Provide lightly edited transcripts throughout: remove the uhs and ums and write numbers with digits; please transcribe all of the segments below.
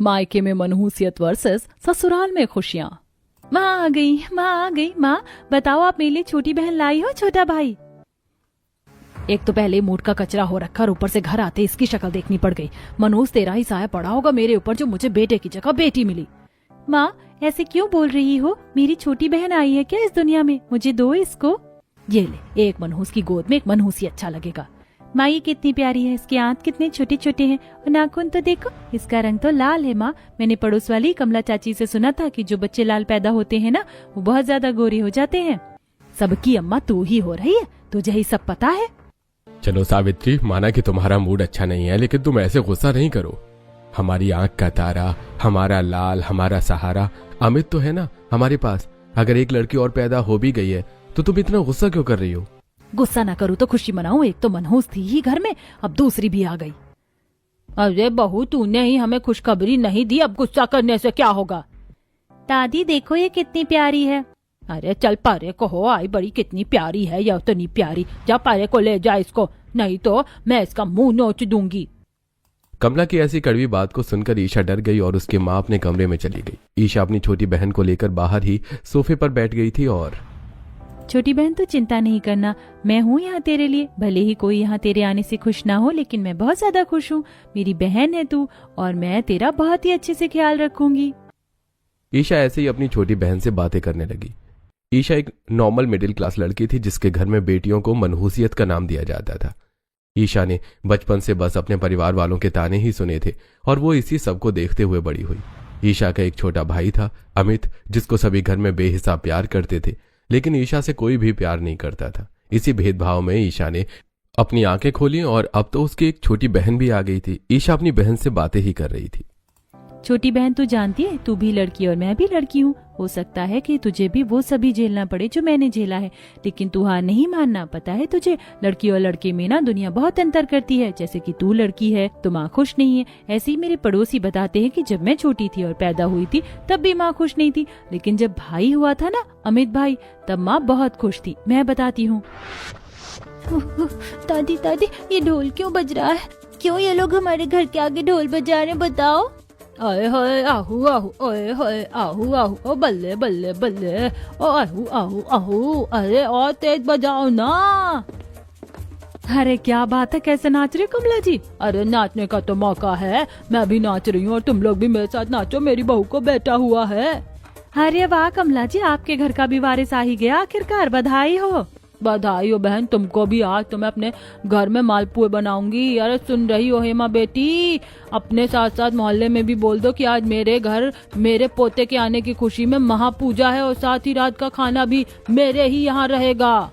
मायके में मनहूसियत वर्सेस ससुराल में खुशियाँ। माँ आ गई, माँ आ गई। माँ बताओ, आप मेरे लिए छोटी बहन लाई हो छोटा भाई? एक तो पहले मूड का कचरा हो रखा और ऊपर से घर आते इसकी शक्ल देखनी पड़ गई। मनहूस तेरा ही साया पड़ा होगा मेरे ऊपर जो मुझे बेटे की जगह बेटी मिली। माँ ऐसे क्यों बोल रही हो? मेरी छोटी बहन आई है क्या इस दुनिया में? मुझे दो इसको। ये ले, एक मनहूस की गोद में एक मनहूस ही अच्छा लगेगा। माँ ये कितनी प्यारी है, इसके आंत कितने छोटे छोटे हैं और नाखून तो देखो, इसका रंग तो लाल है। माँ मैंने पड़ोस वाली कमला चाची से सुना था कि जो बच्चे लाल पैदा होते हैं ना, वो बहुत ज्यादा गोरे हो जाते हैं। सबकी अम्मा तू ही हो रही है, तुझे ही सब पता है। चलो सावित्री, माना कि तुम्हारा मूड अच्छा नहीं है, लेकिन तुम ऐसे गुस्सा नहीं करो। हमारी आंख का तारा, हमारा लाल, हमारा सहारा अमित तो है ना हमारे पास। अगर एक लड़की और पैदा हो भी गई है तो तुम इतना गुस्सा क्यों कर रही हो? गुस्सा ना करूँ तो खुशी मनाऊं? एक तो मनहूस थी ही घर में, अब दूसरी भी आ गई। अरे बहू, तूने ही हमें खुशखबरी नहीं दी, अब गुस्सा करने से क्या होगा? दादी देखो ये कितनी प्यारी है। अरे चल, पारे को हो आई बड़ी, कितनी प्यारी है या तो नहीं प्यारी। जा पारे को ले जा इसको, नहीं तो मैं इसका मुंह नोच दूंगी। कमला की ऐसी कड़वी बात को सुनकर ईशा डर गई और उसकी माँ अपने कमरे में चली गई। ईशा अपनी छोटी बहन को लेकर बाहर ही सोफे पर बैठ गई थी और छोटी बहन तो चिंता नहीं करना, मैं हूँ यहाँ तेरे लिए। भले ही कोई यहाँ तेरे आने से खुश ना हो, लेकिन मैं बहुत ज्यादा खुश हूँ। मेरी बहन है तू, और मैं तेरा बहुत ही अच्छे से ख्याल रखूंगी। ईशा ऐसे ही अपनी छोटी बहन से बातें करने लगी। ईशा एक नॉर्मल मिडिल क्लास लड़की थी जिसके घर में बेटियों को मनहूसियत का नाम दिया जाता था। ईशा ने बचपन से बस अपने परिवार वालों के ताने ही सुने थे और वो इसी सब को देखते हुए बड़ी हुई। ईशा का एक छोटा भाई था अमित, जिसको सभी घर में बेहिसाब प्यार करते थे, लेकिन ईशा से कोई भी प्यार नहीं करता था। इसी भेदभाव में ईशा ने अपनी आंखें खोली और अब तो उसकी एक छोटी बहन भी आ गई थी। ईशा अपनी बहन से बातें ही कर रही थी। छोटी बहन तू जानती है, तू भी लड़की और मैं भी लड़की हूँ। हो सकता है कि तुझे भी वो सभी झेलना पड़े जो मैंने झेला है, लेकिन तू हार नहीं मानना। पता है तुझे, लड़की और लड़के में ना दुनिया बहुत अंतर करती है। जैसे कि तू लड़की है तो माँ खुश नहीं है। ऐसे ही मेरे पड़ोसी बताते हैं कि जब मैं छोटी थी और पैदा हुई थी तब भी माँ खुश नहीं थी, लेकिन जब भाई हुआ था ना, अमित भाई, तब माँ बहुत खुश थी। मैं बताती हूँ। दादी दादी, ये ढोल क्यों बज रहा है? क्यों ये लोग हमारे घर के आगे ढोल बजा रहे हैं, बताओ। ओए होए आहू आहू, ओए होए आहू आहू, ओ बल्ले बल्ले बल्ले, ओ आहू आहू आहू। अरे और तेज बजाओ ना। अरे क्या बात है, कैसे नाच रही कमला जी? अरे नाचने का तो मौका है, मैं भी नाच रही हूँ और तुम लोग भी मेरे साथ नाचो, मेरी बहू को बेटा हुआ है। अरे वाह कमला जी, आपके घर का भी वारिस आ ही गया आखिरकार, बधाई हो। बधाई हो बहन, तुमको भी। आज तो मैं अपने घर में मालपुए बनाऊंगी। अरे सुन रही हो हेमा बेटी, अपने साथ साथ मोहल्ले में भी बोल दो कि आज मेरे घर मेरे पोते के आने की खुशी में महापूजा है और साथ ही रात का खाना भी मेरे ही यहाँ रहेगा।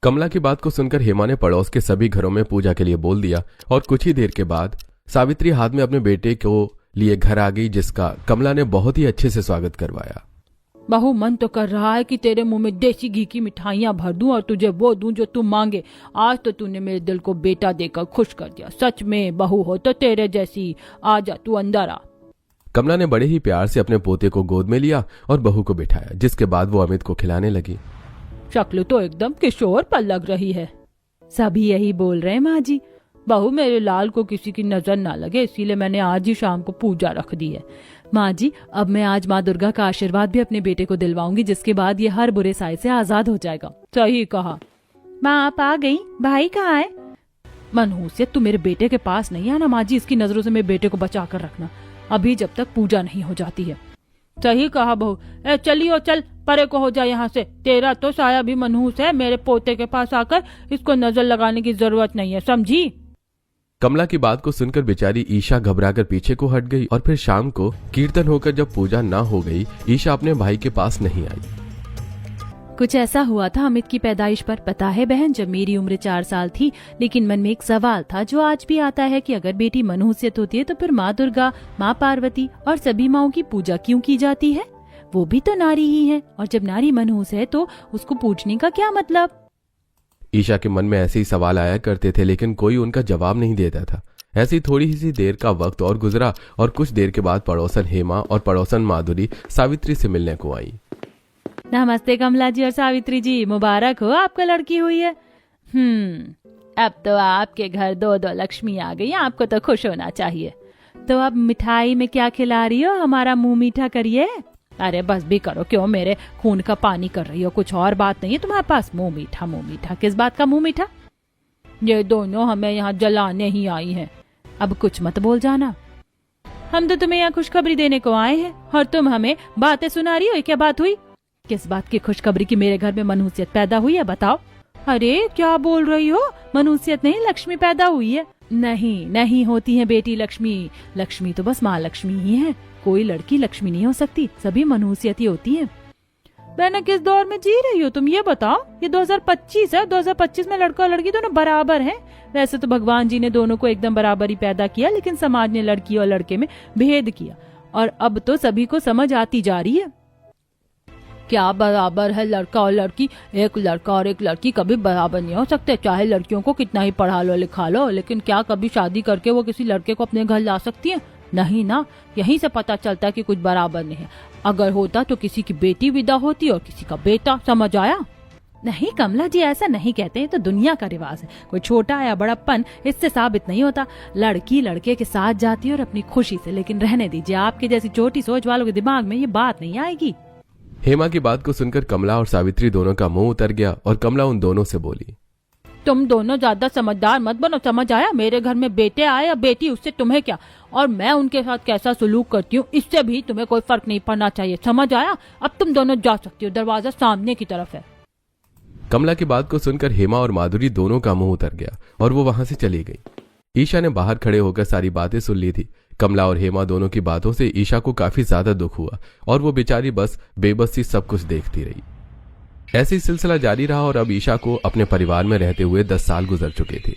कमला की बात को सुनकर हेमा ने पड़ोस के सभी घरों में पूजा के लिए बोल दिया और कुछ ही देर के बाद सावित्री हाथ में अपने बेटे को लिए घर आ गई, जिसका कमला ने बहुत ही अच्छे से स्वागत करवाया। बहू, मन तो कर रहा है कि तेरे मुंह में देसी घी की मिठाइयाँ भर दूं और तुझे वो दूं जो तू मांगे। आज तो तूने मेरे दिल को बेटा देकर खुश कर दिया। सच में बहू हो तो तेरे जैसी। आजा तू अंदर आ। कमला ने बड़े ही प्यार से अपने पोते को गोद में लिया और बहू को बिठाया, जिसके बाद वो अमित को खिलाने लगी। शक्ल तो एकदम किशोर पर लग रही है। सभी यही बोल रहे हैं माँ जी। बहू, मेरे लाल को किसी की नजर ना लगे, इसीलिए मैंने आज ही शाम को पूजा रख दी है। माँ जी, अब मैं आज माँ दुर्गा का आशीर्वाद भी अपने बेटे को दिलवाऊंगी, जिसके बाद ये हर बुरे साए से आजाद हो जाएगा। सही कहा। माँ आप आ गई, भाई कहाँ है? मनहूसियत, तू मेरे बेटे के पास नहीं आना। माँ जी, इसकी नजरों से मेरे बेटे को बचा कर रखना, अभी जब तक पूजा नहीं हो जाती है। सही कहा बहू। चलिए चल, परे को हो जा यहाँ से। तेरा तो साया भी मनहूस है, मेरे पोते के पास आकर इसको नजर लगाने की जरूरत नहीं है, समझी? कमला की बात को सुनकर बेचारी ईशा घबराकर पीछे को हट गई और फिर शाम को कीर्तन होकर जब पूजा ना हो गई, ईशा अपने भाई के पास नहीं आई। कुछ ऐसा हुआ था अमित की पैदाइश पर, पता है बहन, जब मेरी उम्र 4 साल थी, लेकिन मन में एक सवाल था जो आज भी आता है कि अगर बेटी मनहूसियत होती है तो फिर माँ दुर्गा, माँ पार्वती और सभी माँओं की पूजा क्यों की जाती है? वो भी तो नारी ही है, और जब नारी मनहूस है तो उसको पूजने का क्या मतलब? ईशा के मन में ऐसे ही सवाल आया करते थे, लेकिन कोई उनका जवाब नहीं देता था। ऐसी थोड़ी ही सी देर का वक्त और गुजरा और कुछ देर के बाद पड़ोसन हेमा और पड़ोसन माधुरी सावित्री से मिलने को आई। नमस्ते कमला जी और सावित्री जी, मुबारक हो, आपका लड़की हुई है। अब तो आपके घर 2-2 लक्ष्मी आ गई, आपको तो खुश होना चाहिए। तो अब मिठाई में क्या खिला रही हो? हमारा मुंह मीठा करिए। अरे बस भी करो, क्यों मेरे खून का पानी कर रही हो? कुछ और बात नहीं है तुम्हारे पास? मुंह मीठा मुंह मीठा, किस बात का मुंह मीठा? ये दोनों हमें यहाँ जलाने ही आई हैं। अब कुछ मत बोल जाना, हम तो तुम्हें यहाँ खुशखबरी देने को आए हैं और तुम हमें बातें सुना रही हो। क्या बात हुई? किस बात की खुशखबरी की मेरे घर में मनहूसियत पैदा हुई है, बताओ। अरे क्या बोल रही हो? मनहूसियत नहीं, लक्ष्मी पैदा हुई है। नहीं, नहीं होती है बेटी लक्ष्मी। लक्ष्मी तो बस माँ लक्ष्मी ही है, कोई लड़की लक्ष्मी नहीं हो सकती, सभी मनहूसियत ही होती है। बहना किस दौर में जी रही हो तुम, ये बताओ। ये 2025 है, 2025 में लड़का और लड़की दोनों बराबर हैं। वैसे तो भगवान जी ने दोनों को एकदम बराबर ही पैदा किया, लेकिन समाज ने लड़की और लड़के में भेद किया और अब तो सभी को समझ आती जा रही है। क्या बराबर है लड़का और लड़की? एक लड़का और एक लड़की कभी बराबर नहीं हो सकते, चाहे लड़कियों को कितना ही पढ़ा लो लिखा लो, लेकिन क्या कभी शादी करके वो किसी लड़के को अपने घर ला सकती है? नहीं ना। यहीं से पता चलता है कि कुछ बराबर नहीं है। अगर होता तो किसी की बेटी विदा होती और किसी का बेटा, समझ आया? नहीं कमला जी, ऐसा नहीं कहते हैं, तो दुनिया का रिवाज है। कोई छोटा या बड़प्पन इससे साबित नहीं होता। लड़की लड़के के साथ जाती है और अपनी खुशी से, लेकिन रहने दीजिए, आपके जैसी छोटी सोच वालों के दिमाग में ये बात नहीं आएगी। हेमा की बात को सुनकर कमला और सावित्री दोनों का मुंह उतर गया और कमला उन दोनों से बोली, तुम दोनों ज्यादा समझदार मत बनो, समझ आया? मेरे घर में बेटे आए या बेटी, उससे तुम्हें क्या? और मैं उनके साथ कैसा सलूक करती हूँ इससे भी तुम्हें कोई फर्क नहीं पड़ना चाहिए, समझ आया? अब तुम दोनों जा सकती हो, दरवाजा सामने की तरफ है। कमला की बात को सुनकर हेमा और माधुरी दोनों का मुंह उतर गया और वो वहां से चली गई। ईशा ने बाहर खड़े होकर सारी बातें सुन ली थी। कमला और हेमा दोनों की बातों से ईशा को काफी ज्यादा दुख हुआ और वो बेचारी बस बेबस सी सब कुछ देखती रही। ऐसे ही सिलसिला जारी रहा और अब ईशा को अपने परिवार में रहते हुए 10 साल गुजर चुके थे।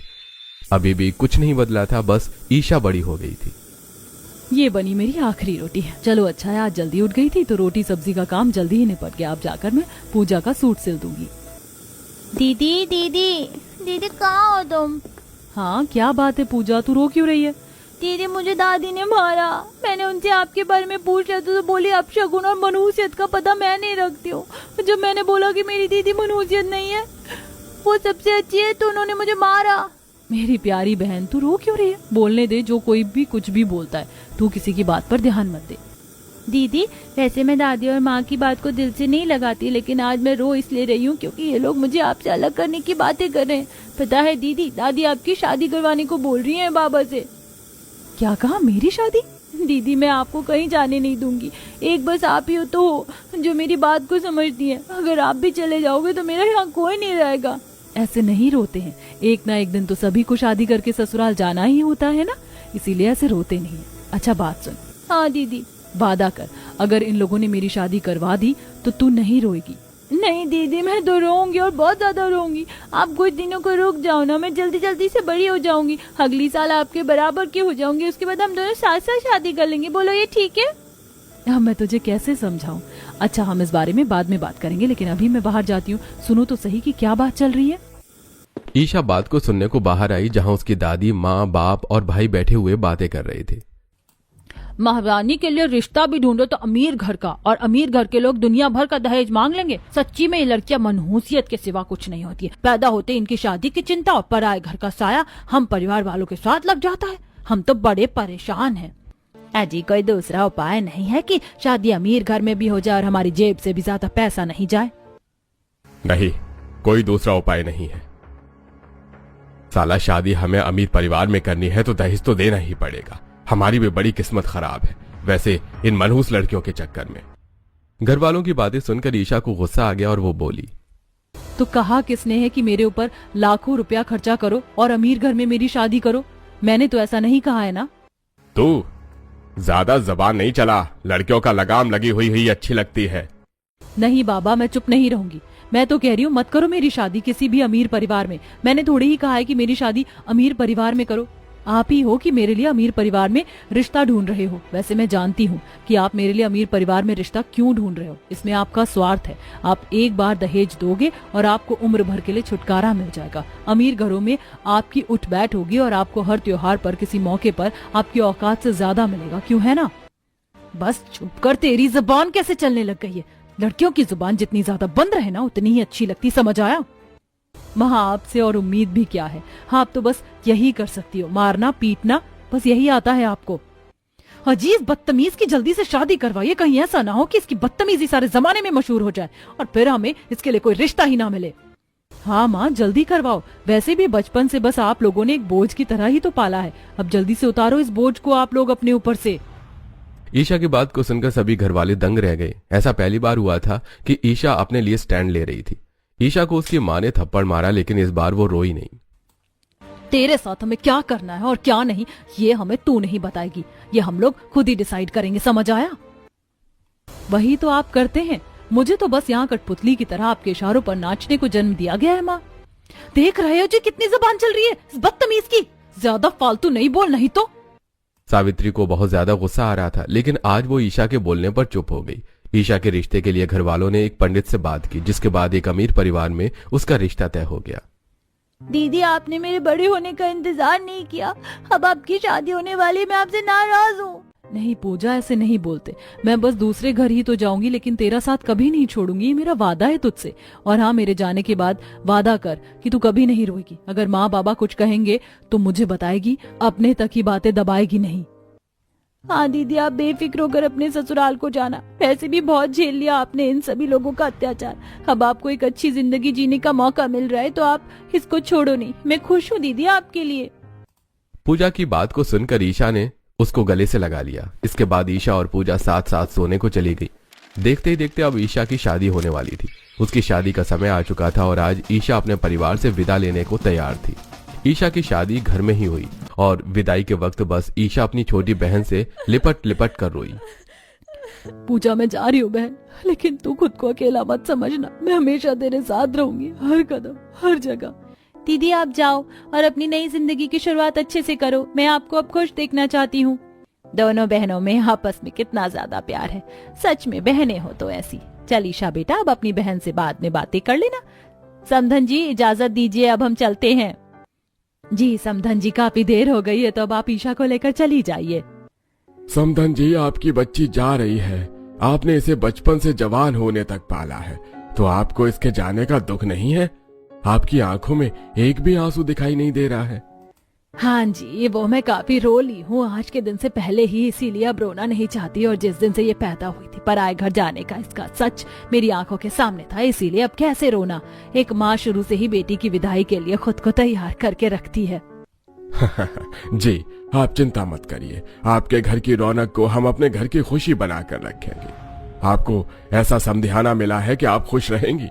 अभी भी कुछ नहीं बदला था, बस ईशा बड़ी हो गई थी। ये बनी मेरी आखिरी रोटी है। चलो अच्छा है, आज जल्दी उठ गई थी तो रोटी सब्जी का काम जल्दी ही निपट गया। अब जाकर मैं पूजा का सूट सिल दूंगी। दीदी दीदी दीदी, कहाँ हो तुम? हाँ क्या बात है पूजा, तू रो क्यों रही है? दीदी मुझे दादी ने मारा। मैंने उनसे आपके बारे में पूछा तो बोली अपशगुन और मनहूसियत का पता मैं नहीं रखती हूँ। जब मैंने बोला कि मेरी दीदी मनहूसियत नहीं है, वो सबसे अच्छी है, तो उन्होंने मुझे मारा। मेरी प्यारी बहन तू रो क्यों रही है? बोलने दे, जो कोई भी कुछ भी बोलता है, तू किसी की बात पर ध्यान मत दे। दीदी वैसे मैं दादी और माँ की बात को दिल से नहीं लगाती, लेकिन आज मैं रो इसलिए रही हूँ क्योंकि ये लोग मुझे आपसे अलग करने की बातें कर रहे हैं। पता है दीदी, दादी आपकी शादी करवाने को बोल रही है बाबा से। क्या कहा? मेरी शादी? दीदी मैं आपको कहीं जाने नहीं दूंगी। एक बस आप ही हो तो हो जो मेरी बात को समझती है। अगर आप भी चले जाओगे तो मेरा यहाँ कोई नहीं रहेगा। ऐसे नहीं रोते हैं, एक ना एक दिन तो सभी को शादी करके ससुराल जाना ही होता है ना, इसीलिए ऐसे रोते नहीं है। अच्छा बात सुन। हाँ दीदी। वादा कर, अगर इन लोगों ने मेरी शादी करवा दी तो तू नहीं रोएगी। नहीं दीदी, मैं तो रोऊंगी और बहुत ज्यादा रोऊंगी। आप कुछ दिनों को रुक जाओ ना, मैं जल्दी जल्दी से बड़ी हो जाऊंगी। अगली साल आपके बराबर की हो जाऊंगी, उसके बाद हम दोनों साथ साथ शादी कर लेंगे। बोलो ये ठीक है? अब मैं तुझे कैसे समझाऊं? अच्छा हम इस बारे में बाद में बात करेंगे, लेकिन अभी मैं बाहर जाती हूँ। सुनो तो सही कि क्या बात चल रही है। ईशा बात को सुनने को बाहर आई, जहां उसकी दादी, माँ, बाप और भाई बैठे हुए बातें कर रहे थे। महारानी के लिए रिश्ता भी ढूंढो तो अमीर घर का, और अमीर घर के लोग दुनिया भर का दहेज मांग लेंगे। सच्ची में ये लड़कियां मनहूसियत के सिवा कुछ नहीं होती है। पैदा होते इनकी शादी की चिंता और पराए घर का साया हम परिवार वालों के साथ लग जाता है। हम तो बड़े परेशान हैं। अजी कोई दूसरा उपाय नहीं है कि शादी अमीर घर में भी हो जाए और हमारी जेब से भी ज्यादा पैसा नहीं जाए? नहीं, कोई दूसरा उपाय नहीं है। साला शादी हमें अमीर परिवार में करनी है तो दहेज तो देना ही पड़ेगा। हमारी भी बड़ी किस्मत खराब है वैसे इन मनहूस लड़कियों के चक्कर में। घर वालों की बातें सुनकर ईशा को गुस्सा आ गया और वो बोली, तो कहा किसने है कि मेरे ऊपर लाखों रुपया खर्चा करो और अमीर घर में मेरी शादी करो? मैंने तो ऐसा नहीं कहा है ना। तू ज्यादा जबान नहीं चला, लड़कियों का लगाम लगी हुई अच्छी लगती है। नहीं बाबा, मैं चुप नहीं रहूंगी। मैं तो कह रही हूँ मत करो मेरी शादी किसी भी अमीर परिवार में। मैंने थोड़ी ही कहा है कि मेरी शादी अमीर परिवार में करो। आप ही हो कि मेरे लिए अमीर परिवार में रिश्ता ढूंढ रहे हो। वैसे मैं जानती हूँ कि आप मेरे लिए अमीर परिवार में रिश्ता क्यों ढूंढ रहे हो। इसमें आपका स्वार्थ है। आप एक बार दहेज दोगे और आपको उम्र भर के लिए छुटकारा मिल जाएगा। अमीर घरों में आपकी उठ बैठ होगी और आपको हर त्योहार पर किसी मौके पर आपकी औकात से ज्यादा मिलेगा। क्यों है ना? बस चुप कर, तेरी जुबान कैसे चलने लग गई है? लड़कियों की जुबान जितनी ज्यादा बंद रहे ना उतनी ही अच्छी लगती, समझ आया? वहाँ आपसे और उम्मीद भी क्या है। हाँ आप तो बस यही कर सकती हो, मारना पीटना, बस यही आता है आपको। अजीब बदतमीज की जल्दी से शादी करवाइए, कहीं ऐसा ना हो कि इसकी बदतमीजी सारे जमाने में मशहूर हो जाए और फिर हमें इसके लिए कोई रिश्ता ही ना मिले। हाँ माँ जल्दी करवाओ, वैसे भी बचपन से बस आप लोगों ने एक बोझ की तरह ही तो पाला है, अब जल्दी से उतारो इस बोझ को आप लोग अपने ऊपर से। ईशा की बात को सुनकर सभी घर वाले दंग रह गए। ऐसा पहली बार हुआ था कि ईशा अपने लिए स्टैंड ले रही थी। ईशा को उसकी माँ ने थप्पड़ मारा, लेकिन इस बार वो रोई नहीं। तेरे साथ हमें क्या करना है और क्या नहीं, ये हमें तू नहीं बताएगी, ये हम लोग खुद ही डिसाइड करेंगे, समझ आया? वही तो आप करते हैं, मुझे तो बस यहाँ कठपुतली की तरह आपके इशारों पर नाचने को जन्म दिया गया है। माँ देख रहे हो जी कितनी जुबान चल रही है इस बदतमीज की, ज्यादा फालतू नहीं बोल नहीं तो। सावित्री को बहुत ज्यादा गुस्सा आ रहा था, लेकिन आज वो ईशा के बोलने पर चुप हो गई। ईशा के रिश्ते के लिए घर वालों ने एक पंडित से बात की, जिसके बाद एक अमीर परिवार में उसका रिश्ता तय हो गया। दीदी आपने मेरे बड़े होने का इंतजार नहीं किया, अब आपकी शादी होने वाली है, मैं आपसे नाराज हूँ। नहीं पूजा ऐसे नहीं बोलते, मैं बस दूसरे घर ही तो जाऊंगी, लेकिन तेरा साथ कभी नहीं छोड़ूंगी, ये मेरा वादा है तुझसे। और हाँ मेरे जाने के बाद वादा कर कि तू कभी नहीं रोएगी, अगर माँ बाबा कुछ कहेंगे तो मुझे बताएगी, अपने तक ही बातें दबाएगी नहीं। हाँ दीदी आप बेफिक्र होकर अपने ससुराल को जाना, वैसे भी बहुत झेल लिया आपने इन सभी लोगों का अत्याचार, अब आपको एक अच्छी जिंदगी जीने का मौका मिल रहा है तो आप इसको छोड़ो नहीं, मैं खुश हूँ दीदी आपके लिए। पूजा की बात को सुनकर ईशा ने उसको गले से लगा लिया। इसके बाद ईशा और पूजा साथ साथ सोने को चली गई। देखते ही देखते अब ईशा की शादी होने वाली थी। उसकी शादी का समय आ चुका था और आज ईशा अपने परिवार से विदा लेने को तैयार थी। ईशा की शादी घर में ही हुई और विदाई के वक्त बस ईशा अपनी छोटी बहन से लिपट लिपट कर रोई। पूजा मैं जा रही हूँ बहन, लेकिन तू खुद को अकेला मत समझना, मैं हमेशा तेरे साथ रहूंगी, हर कदम हर जगह। दीदी आप जाओ और अपनी नई जिंदगी की शुरुआत अच्छे से करो, मैं आपको अब खुश देखना चाहती हूँ। दोनों बहनों में आपस में कितना ज्यादा प्यार है, सच में बहनें हो तो ऐसी। चल ईशा बेटा अब अपनी बहन से बाद में बातें कर लेना। समधन जी इजाजत दीजिए, अब हम चलते हैं। जी समधन जी काफी देर हो गई है, तो अब आप ईशा को लेकर चली जाइए। समधन जी आपकी बच्ची जा रही है, आपने इसे बचपन से जवान होने तक पाला है, तो आपको इसके जाने का दुख नहीं है? आपकी आंखों में एक भी आंसू दिखाई नहीं दे रहा है। हाँ जी वो मैं काफी रो ली हूँ आज के दिन से पहले ही, इसीलिए अब रोना नहीं चाहती। और जिस दिन से ये पैदा हुई थी पराए घर जाने का इसका सच मेरी आंखों के सामने था, इसीलिए अब कैसे रोना। एक माँ शुरू से ही बेटी की विदाई के लिए खुद को तैयार करके रखती है। जी आप चिंता मत करिए, आपके घर की रौनक को हम अपने घर की खुशी बनाकर रखेंगे। आपको ऐसा समधियाना मिला है कि आप खुश रहेंगी।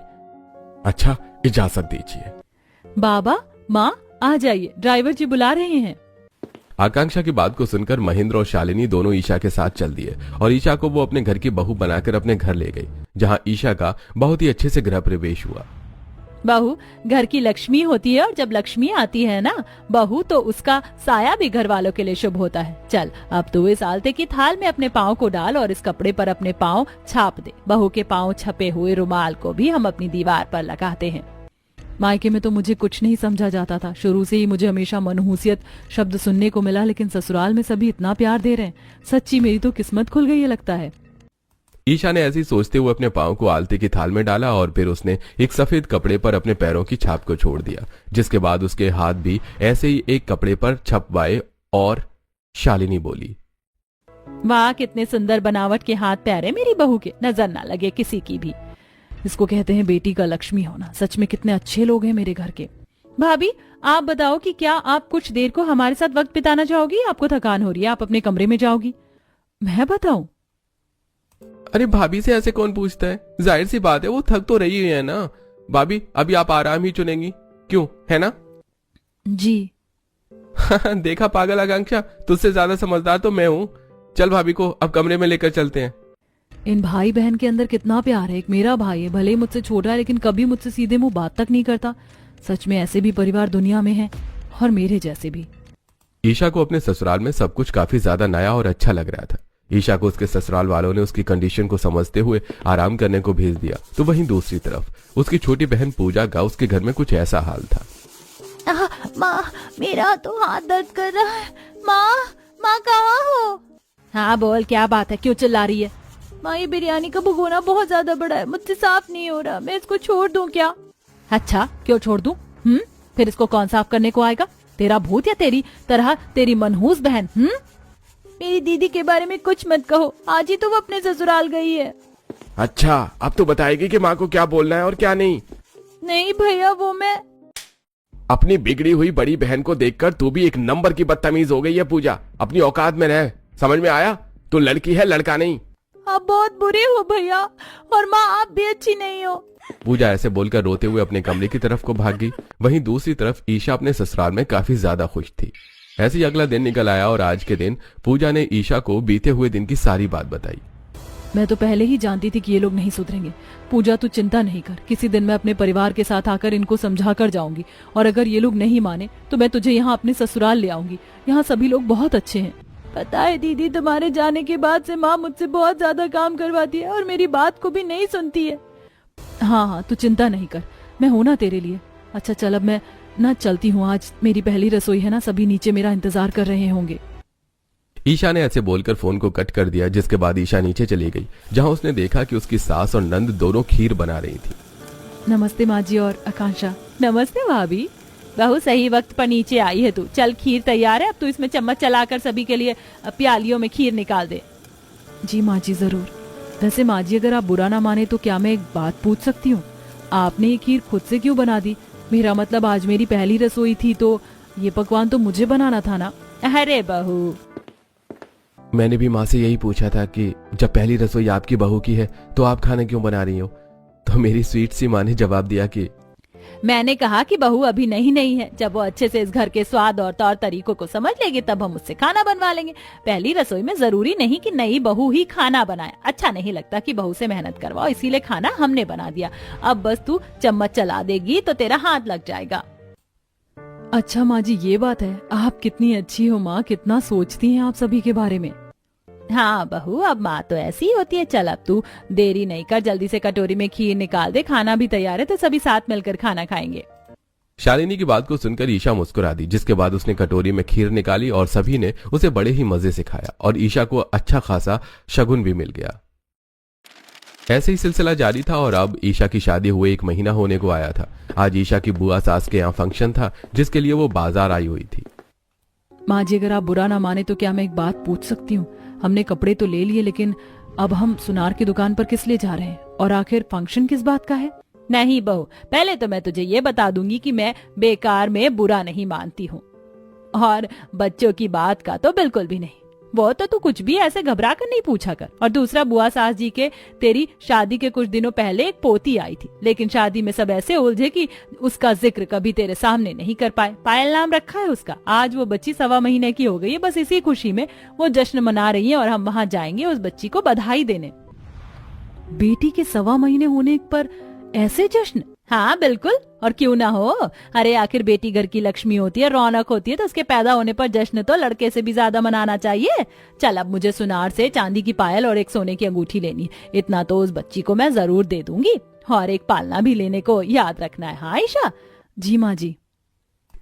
अच्छा इजाजत दीजिए। बाबा माँ आ जाइए, ड्राइवर जी बुला रहे हैं। आकांक्षा की बात को सुनकर महेंद्र और शालिनी दोनों ईशा के साथ चल दिए और ईशा को वो अपने घर की बहू बनाकर अपने घर ले गई, जहाँ ईशा का बहुत ही अच्छे से गृह प्रवेश हुआ। बहू घर की लक्ष्मी होती है और जब लक्ष्मी आती है ना बहू, तो उसका साया भी घर वालों के लिए शुभ होता है। चल अब तू इस आलते की थाल में अपने पाँव को डाल और इस कपड़े पर अपने पाँव छाप दे। बहू के पाँव छपे हुए रुमाल को भी हम अपनी दीवार पर लगाते हैं। मायके में तो मुझे कुछ नहीं समझा जाता था, शुरू से ही मुझे हमेशा मनहूसियत शब्द सुनने को मिला, लेकिन ससुराल में सभी इतना प्यार दे रहे हैं, सच्ची मेरी तो किस्मत खुल गई है लगता है। ईशा ने ऐसे ही सोचते हुए अपने पाँव को आलते की थाल में डाला और फिर उसने एक सफेद कपड़े पर अपने पैरों की छाप को छोड़ दिया, जिसके बाद उसके हाथ भी ऐसे ही एक कपड़े पर छपवाए और शालिनी बोली, वाह कितने सुंदर बनावट के हाथ पैर है मेरी बहू के, नजर ना लगे किसी की भी। इसको कहते हैं बेटी का लक्ष्मी होना। सच में कितने अच्छे लोग हैं मेरे घर के। भाभी आप बताओ कि क्या आप कुछ देर को हमारे साथ वक्त बिताना चाहोगी? आपको थकान हो रही है, आप अपने कमरे में जाओगी। मैं बताऊं? अरे भाभी से ऐसे कौन पूछता है, जाहिर सी बात है वो थक तो रही है ना। भाभी अभी आप आराम ही चुनेंगी, क्यों है ना? जी। देखा पागल आकांक्षा, तुझसे ज्यादा समझदार तो मैं हूँ। चल भाभी को अब कमरे में लेकर चलते हैं। इन भाई बहन के अंदर कितना प्यार है। एक मेरा भाई है, भले ही मुझसे छोटा है, लेकिन कभी मुझसे सीधे मुंह बात तक नहीं करता। सच में ऐसे भी परिवार दुनिया में है, और मेरे जैसे भी। ईशा को अपने ससुराल में सब कुछ काफी ज्यादा नया और अच्छा लग रहा था। ईशा को उसके ससुराल वालों ने उसकी कंडीशन को समझते हुए आराम करने को भेज दिया, तो वहीं दूसरी तरफ उसकी छोटी बहन पूजा का उसके घर में कुछ ऐसा हाल था। माँ मेरा तो हाथ दर्द कर रहा है। माँ कहाँ हो? हाँ बोल, क्या बात है, क्यों चिल्ला रही है? माँ ये बिरयानी का भगोना बहुत ज्यादा बड़ा है, मुझसे साफ नहीं हो रहा, मैं इसको छोड़ दूं क्या? अच्छा क्यों छोड़ दूं? फिर इसको कौन साफ करने को आएगा? तेरा भूत या तेरी तरह तेरी मनहूस बहन? मेरी दीदी के बारे में कुछ मत कहो, आज ही तो वो अपने ससुराल गई है। अच्छा, अब तो बताएगी कि माँ को क्या बोलना है और क्या नहीं। नहीं भैया, वो मैं अपनी बिगड़ी हुई बड़ी बहन को देखकर तू भी एक नंबर की बदतमीज हो गई है पूजा। अपनी औकात में रह, समझ में आया? तू लड़की है, लड़का नहीं। आप बहुत बुरे हो भैया, और माँ आप भी अच्छी नहीं हो। पूजा ऐसे बोलकर रोते हुए अपने कमरे की तरफ को भाग गई। वहीं दूसरी तरफ ईशा अपने ससुराल में काफी ज्यादा खुश थी। ऐसे ही अगला दिन निकल आया और आज के दिन पूजा ने ईशा को बीते हुए दिन की सारी बात बताई। मैं तो पहले ही जानती थी कि ये लोग नहीं सुधरेंगे। पूजा तू चिंता नहीं कर, किसी दिन मैं अपने परिवार के साथ आकर इनको समझा कर जाऊंगी, और अगर ये लोग नहीं माने तो मैं तुझे यहाँ अपने ससुराल ले आऊंगी। यहाँ सभी लोग बहुत अच्छे हैं। पता है दीदी, तुम्हारे जाने के बाद से माँ मुझसे बहुत ज्यादा काम करवाती है और मेरी बात को भी नहीं सुनती है। हाँ हाँ, तू चिंता नहीं कर, मैं हूं ना तेरे लिए। अच्छा चल, अब मैं ना चलती हूँ, आज मेरी पहली रसोई है ना, सभी नीचे मेरा इंतजार कर रहे होंगे। ईशा ने ऐसे बोलकर फोन को कट कर दिया, जिसके बाद ईशा नीचे चली गई, जहां उसने देखा कि उसकी सास और नंद दोनों खीर बना रही थी। नमस्ते माँ जी और आकांक्षा। नमस्ते भाभी, बहू सही वक्त पर नीचे आई है तू। चल खीर तैयार है, अब तू इसमें चम्मच चलाकर सभी के लिए प्यालियों में खीर निकाल दे। जी माँ जी जरूर। वैसे माँ जी अगर आप बुरा ना माने तो क्या मैं एक बात पूछ सकती हूँ? आपने ये खीर खुद से क्यों बना दी? मेरा मतलब आज मेरी पहली रसोई थी तो ये पकवान तो मुझे बनाना था ना। अरे बहू, मैंने भी माँ से यही पूछा था कि जब पहली रसोई आपकी बहू की है तो आप खाना क्यों बना रही हो, तो मेरी स्वीट सी माँ ने जवाब दिया कि मैंने कहा कि बहू अभी नहीं है, जब वो अच्छे से इस घर के स्वाद और तौर तरीकों को समझ लेगी तब हम उससे खाना बनवा लेंगे। पहली रसोई में जरूरी नहीं कि नई बहू ही खाना बनाए। अच्छा नहीं लगता कि बहू से मेहनत करवाओ, इसीलिए खाना हमने बना दिया। अब बस तू चम्मच चला देगी तो तेरा हाथ लग जाएगा। अच्छा माँ जी, ये बात है। आप कितनी अच्छी हो माँ, कितना सोचती हैं आप सभी के बारे में। हाँ बहू, अब माँ तो ऐसी ही होती है। चल अब तू देरी नहीं कर, जल्दी से कटोरी में खीर निकाल दे। खाना भी तैयार है तो सभी साथ मिलकर खाना खाएंगे। शालिनी की बात को सुनकर ईशा मुस्कुरा दी, जिसके बाद उसने कटोरी में खीर निकाली और सभी ने उसे बड़े ही मजे से खाया और ईशा को अच्छा खासा शगुन भी मिल गया। ऐसे ही सिलसिला जारी था और अब ईशा की शादी हुए 1 महीना होने को आया था। आज ईशा की बुआ सास के यहाँ फंक्शन था, जिसके लिए वो बाजार आई हुई थी। माँ जी अगर आप बुरा ना माने तो क्या मैं एक बात पूछ सकती हूँ? हमने कपड़े तो ले लिए, लेकिन अब हम सुनार की दुकान पर किस लिए जा रहे हैं, और आखिर फंक्शन किस बात का है? नहीं बहू, पहले तो मैं तुझे ये बता दूंगी कि मैं बेकार में बुरा नहीं मानती हूँ, और बच्चों की बात का तो बिल्कुल भी नहीं। वो तो तू कुछ भी ऐसे घबरा कर नहीं पूछा कर। और दूसरा, बुआ सास जी के तेरी शादी के कुछ दिनों पहले एक पोती आई थी, लेकिन शादी में सब ऐसे उलझे कि उसका जिक्र कभी तेरे सामने नहीं कर पाए। पायल नाम रखा है उसका। आज वो बच्ची 1.25 महीने की हो गई है। बस इसी खुशी में वो जश्न मना रही है और हम वहाँ जाएंगे उस बच्ची को बधाई देने। बेटी के 1.25 महीने होने पर ऐसे जश्न? हाँ बिल्कुल, और क्यों ना हो। अरे आखिर बेटी घर की लक्ष्मी होती है, रौनक होती है, तो उसके पैदा होने पर जश्न तो लड़के से भी ज्यादा मनाना चाहिए। चल अब मुझे सुनार से चांदी की पायल और एक सोने की अंगूठी लेनी है। इतना तो उस बच्ची को मैं जरूर दे दूंगी, और एक पालना भी लेने को याद रखना है। हाँ ईशा? जी माँ जी।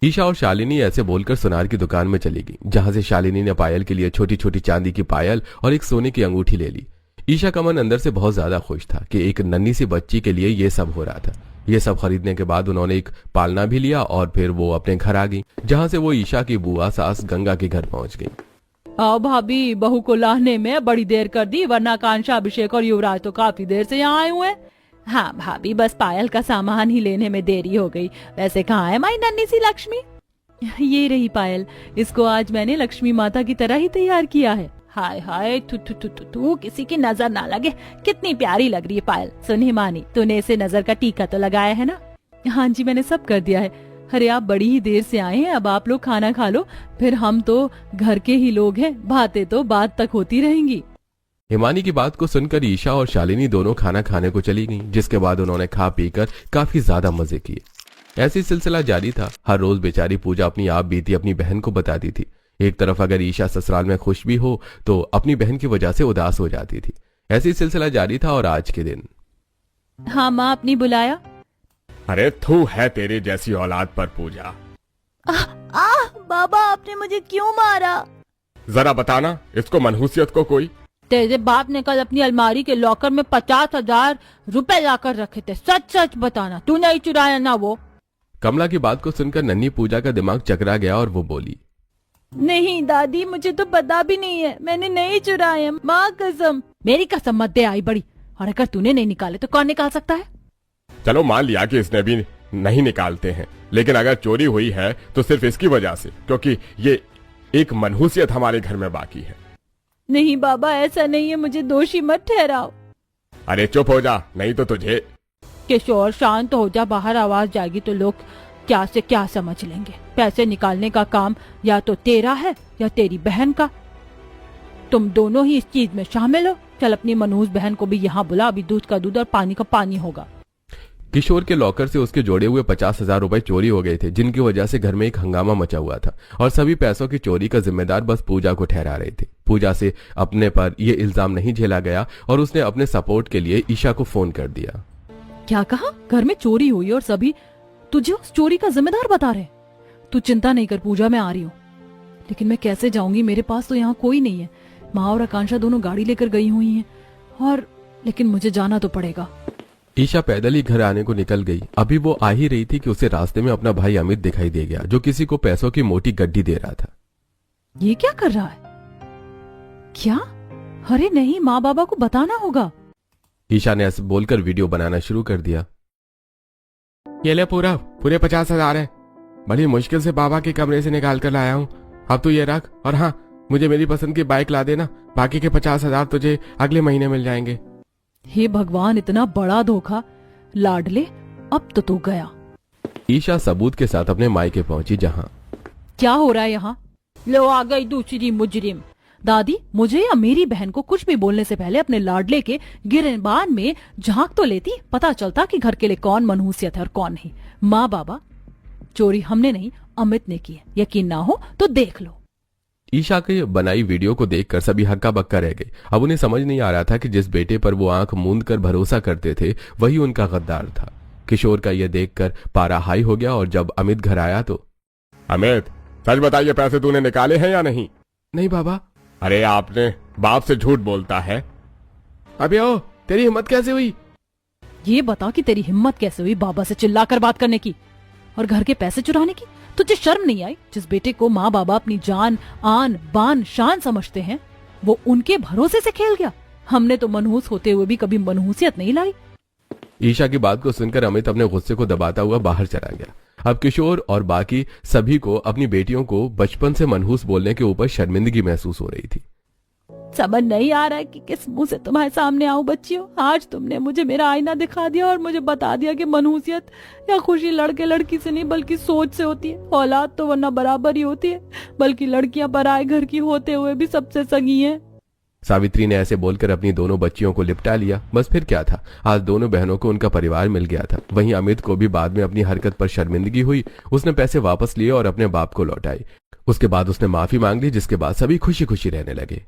ईशा और शालिनी ऐसे बोलकर सुनार की दुकान में चली गई, जहां से शालिनी ने पायल के लिए छोटी छोटी चांदी की पायल और एक सोने की अंगूठी ले ली। ईशा का मन अंदर से बहुत ज्यादा खुश था कि एक नन्ही सी बच्ची के लिए ये सब हो रहा था। ये सब खरीदने के बाद उन्होंने एक पालना भी लिया और फिर वो अपने घर आ गई, जहां से वो ईशा की बुआ सास गंगा के घर पहुंच गई। आओ भाभी, बहू को लाने में बड़ी देर कर दी, वरना कांक्षा, अभिषेक और युवराज तो काफी देर से यहाँ आए हुए हैं। हाँ भाभी, बस पायल का सामान ही लेने में देरी हो गई। वैसे कहाँ है हमारी नन्ही सी लक्ष्मी? ये रही पायल, इसको आज मैंने लक्ष्मी माता की तरह ही तैयार किया है। हाय हाय, तू किसी की नजर ना लगे, कितनी प्यारी लग रही है पायल। सुन हिमानी, तूने इसे नजर का टीका तो लगाया है ना? हाँ जी, मैंने सब कर दिया है। अरे आप बड़ी ही देर से आए हैं, अब आप लोग खाना खा लो, फिर हम तो घर के ही लोग हैं, बातें तो बात तक होती रहेंगी। हिमानी की बात को सुनकर ईशा और शालिनी दोनों खाना खाने को चली गईं, जिसके बाद उन्होंने खा पीकर काफी ज्यादा मजे किए। ऐसी सिलसिला जारी था। हर रोज बेचारी पूजा अपनी आप बीती अपनी बहन को बताती थी। एक तरफ अगर ईशा ससुराल में खुश भी हो तो अपनी बहन की वजह से उदास हो जाती थी। ऐसी सिलसिला जारी था और आज के दिन। हाँ माँ, आपने बुलाया? अरे थू है तेरे जैसी औलाद पर पूजा। बाबा आपने मुझे क्यों मारा? जरा बताना इसको मनहूसियत को कोई। तेरे बाप ने कल अपनी अलमारी के लॉकर में 50,000 रुपए लाकर रखे थे। सच सच बताना, तू नहीं चुराया ना? वो कमला की बात को सुनकर नन्ही पूजा का दिमाग चकरा गया और वो बोली, नहीं दादी, मुझे तो पता भी नहीं है, मैंने नहीं चुराए, माँ कसम। मेरी कसम मत दे आई बड़ी, और अगर तूने नहीं निकाले तो कौन निकाल सकता है? चलो मान लिया कि इसने भी नहीं निकालते हैं, लेकिन अगर चोरी हुई है तो सिर्फ इसकी वजह से, क्योंकि ये एक मनहूसियत हमारे घर में बाकी है। नहीं बाबा, ऐसा नहीं है, मुझे दोषी मत ठहराओ। अरे चुप हो जा, नहीं तो तुझे। किशोर शांत हो जा, बाहर आवाज जाएगी तो लोग क्या से क्या समझ लेंगे। पैसे निकालने का काम या तो तेरा है या तेरी बहन का, तुम दोनों ही इस चीज में शामिल हो। चल अपनी मनहूस बहन को भी यहाँ बुला, अभी दूध का दूध और पानी का पानी होगा। किशोर के लॉकर से उसके जोड़े हुए 50,000 रुपए चोरी हो गए थे, जिनकी वजह से घर में एक हंगामा मचा हुआ था और सभी पैसों की चोरी का जिम्मेदार बस पूजा को ठहरा रहे थे। पूजा से अपने पर यह इल्जाम नहीं झेला गया और उसने अपने सपोर्ट के लिए ईशा को फोन कर दिया। क्या कहा? घर में चोरी हुई और सभी तुझे उस चोरी का जिम्मेदार बता रहे? तू चिंता नहीं कर पूजा, मैं आ रही हूँ। लेकिन मैं कैसे जाऊंगी? मेरे पास तो यहाँ कोई नहीं है। माँ और आकांक्षा दोनों गाड़ी लेकर गई हुई हैं और लेकिन मुझे जाना तो पड़ेगा। ईशा पैदल ही घर आने को निकल गई। अभी वो आ ही रही थी कि उसे रास्ते में अपना भाई अमित दिखाई दे गया, जो किसी को पैसों की मोटी गड्डी दे रहा था। ये क्या कर रहा है? क्या? अरे नहीं, माँ बाबा को बताना होगा। ईशा ने ऐसे बोलकर वीडियो बनाना शुरू कर दिया। ये ले पूरे 50,000 है। बड़ी मुश्किल से बाबा के कमरे से निकाल कर लाया हूँ। अब तू ये रख, और हाँ, मुझे मेरी पसंद की बाइक ला देना। बाकी के 50,000 तुझे अगले महीने मिल जाएंगे। हे भगवान, इतना बड़ा धोखा। लाडले, अब तो तू गया। ईशा सबूत के साथ अपने मायके पहुंची, जहां क्या हो रहा है यहाँ? लो आ गई दूसरी मुजरिम। दादी, मुझे या मेरी बहन को कुछ भी बोलने से पहले अपने लाडले के गिरबान में झांक तो लेती, पता चलता कि घर के लिए कौन मनहूसियत है और कौन नहीं। माँ बाबा, चोरी हमने नहीं अमित ने की है। यकीन ना हो तो देख लो। ईशा की बनाई वीडियो को देखकर सभी हक्का बक्का रह गए। अब उन्हें समझ नहीं आ रहा था कि जिस बेटे पर वो आंख मूंद कर भरोसा करते थे वही उनका गद्दार था। किशोर का यह देखकर पारा हाई हो गया और जब अमित घर आया तो, अमित, सच बताइए, पैसे तूने निकाले हैं या नहीं? नहीं बाबा। अरे आपने बाप से झूठ बोलता है। अबे ओ, तेरी हिम्मत कैसे हुई? ये बता कि तेरी हिम्मत कैसे हुई बाबा से चिल्लाकर बात करने की और घर के पैसे चुराने की? तुझे शर्म नहीं आई? जिस बेटे को माँ बाबा अपनी जान, आन, बान, शान समझते हैं, वो उनके भरोसे से खेल गया। हमने तो मनहूस होते हुए भी कभी मनहूसियत नहीं लाई। ईशा की बात को सुनकर अमित अपने गुस्से को दबाता हुआ बाहर चला गया। अब किशोर और बाकी सभी को अपनी बेटियों को बचपन से मनहूस बोलने के ऊपर शर्मिंदगी महसूस हो रही थी। समझ नहीं आ रहा है कि किस मुंह से तुम्हारे सामने आऊं बच्चियों। आज तुमने मुझे मेरा आईना दिखा दिया और मुझे बता दिया कि मनहूसियत या खुशी लड़के लड़की से नहीं बल्कि सोच से होती है। औलाद तो वरना बराबर ही होती है, बल्कि लड़कियां पराए घर की होते हुए भी सबसे सगी हैं। सावित्री ने ऐसे बोलकर अपनी दोनों बच्चियों को लिपटा लिया। बस फिर क्या था, आज दोनों बहनों को उनका परिवार मिल गया था। वहीं अमित को भी बाद में अपनी हरकत पर शर्मिंदगी हुई। उसने पैसे वापस लिए और अपने बाप को लौटाए। उसके बाद उसने माफी मांग ली, जिसके बाद सभी खुशी खुशी रहने लगे।